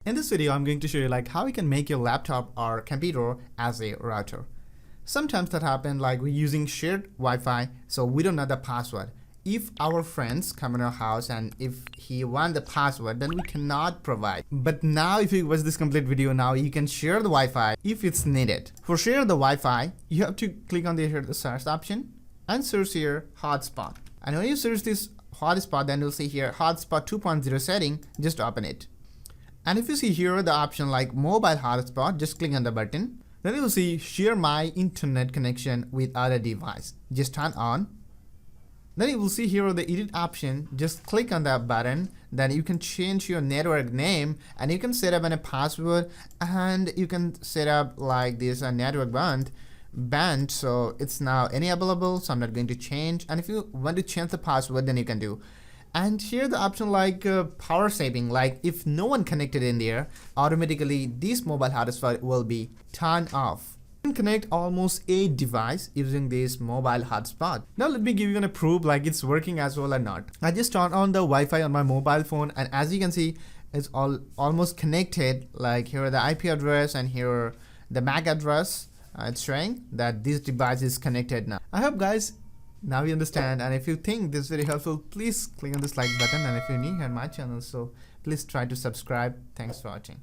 In this video, I'm going to show you like how you can make your laptop or computer as a router. Sometimes that happens like we're using shared Wi-Fi, so we don't know the password. If our friends come in our house and if he want the password, then we cannot provide. But now if you watch this complete video, now you can share the Wi-Fi if it's needed. For share the Wi-Fi, you have to click on the search option and search here hotspot. And when you search this hotspot, then you'll see here hotspot 2.0 setting, just open it. And if you see here the option like mobile hotspot, just click on the button. Then you will see share my internet connection with other device. Just turn on. Then you will see here the edit option. Just click on that button. Then you can change your network name and you can set up a password and you can set up like this network band. So it's now available. So I'm not going to change. And if you want to change the password, then you can do. And here the option like power saving, like if no one connected in there, automatically this mobile hotspot will be turned off. You can connect almost 8 devices using this mobile hotspot. Now let me give you a proof like it's working as well or not. I just turned on the Wi-Fi on my mobile phone and as you can see it's almost connected. Like here are the IP address and here the MAC address. It's showing that this device is connected now. I hope guys now you understand, and if you think this is very helpful, please click on this like button, and if you're new here on my channel, so please try to subscribe. Thanks for watching.